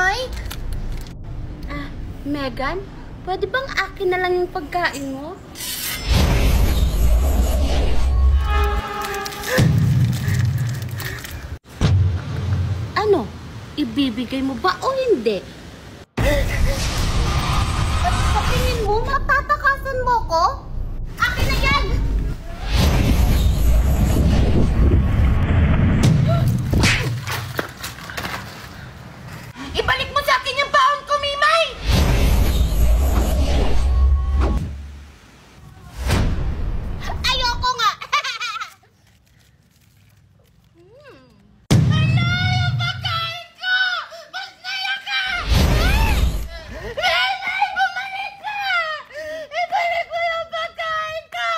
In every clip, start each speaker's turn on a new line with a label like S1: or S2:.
S1: Mike? Megan, pwede bang akin na lang yung pagkain mo? Ano? Ibibigay mo ba o hindi? Sa tingin mo, matatakasan mo ko? Akin na yan! Ibalik mo sa akin yung baon ko, Mimay! Ayoko nga! Hala! Yung pagkain ko! Masnaya ka! Mimay! Bumalik ka! Ibalik mo yung pagkain ko!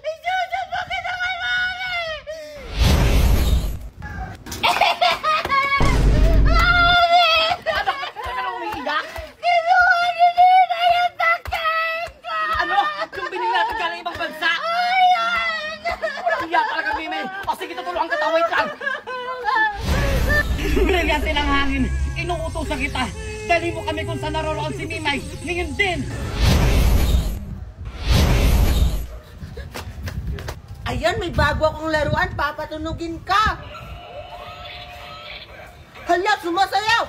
S1: Isusubo kita kay Mami!
S2: Brilyante ng hangin, inuutosan kita. Dali mo kami kung saan naroroon si Mimay. Ngayon din.
S3: Ayan, may bago akong laruan. Papatunugin ka. Hala, sumasayaw.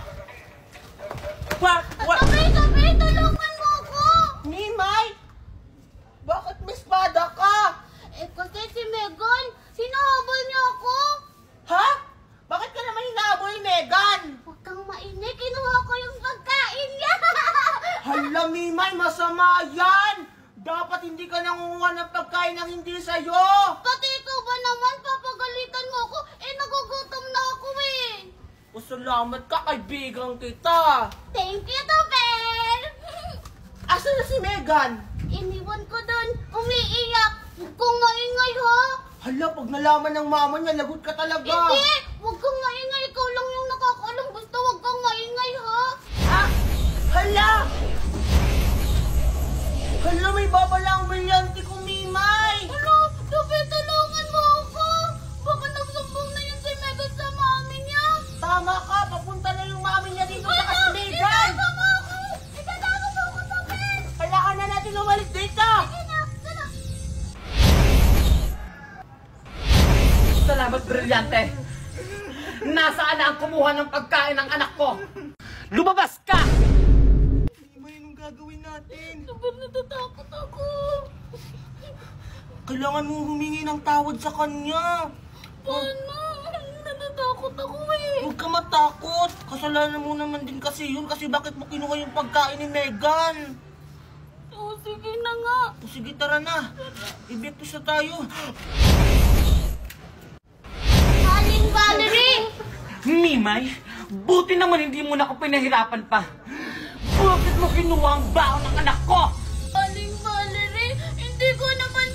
S1: Tabi, tulungan mo ko!
S3: Mimay, bakit may espada ka?
S1: Kasi si Megan, sinahabol niya ako.
S3: Ha? Bakit ka naman hinahabol, Megan?
S1: Huwag kang mainig, kinuha ko yung pagkain niya.
S3: Hala, Mimay, masama yan. Dapat hindi ka nangunguha ng pagkain ng hindi sa'yo.
S1: Pati ikaw ba naman, papagalitan mo ko? Nagugutom na ako eh.
S3: Salamat ka, kaibigan kita.
S1: Thank you, Topel.
S3: Asan na si Megan?
S1: Iniwan ko doon, umiiyak. Huwag kang maingay ha.
S3: Hala, pag nalaman ng mama niya, lagot ka talaga.
S1: Hindi, huwag kang maingay. Ikaw lang yung nakakaalam. Basta huwag kang maingay ha.
S3: Ha? Hala! Hala, may babala ang brilyante ko, Mimay.
S1: Hala, Topel, tulungan mo ako. Baka nagsumbong na yun si Megan sa mami niya.
S3: Tama ka, papunta na yung mami niya dito sa si Megan.
S1: Itatago mo ako. Itatago mo ako, Topel.
S3: Kailangan na natin umalis dito.
S2: Salamat, Brilyante. Nasaan na ang kumuha ng pagkain ng anak ko? Lumabas ka!
S3: Mimay, anong gagawin natin?
S1: Topel, natatakot ako.
S3: Kailangan mong humingi ng tawad sa kanya.
S1: Paano? Natatakot ako eh.
S3: Huwag ka matakot. Kasalanan mo naman din kasi yun. Kasi bakit mo kinuha yung pagkain ni Megan?
S1: Oh, sige na nga.
S3: O sige, tara na. Ibigtos na tayo.
S1: Aling Valerie!
S2: Mimay, buti naman hindi mo na ako pinahirapan pa. Bakit mo kinuha ang baon ng anak ko?
S1: Aling Valerie, hindi ko naman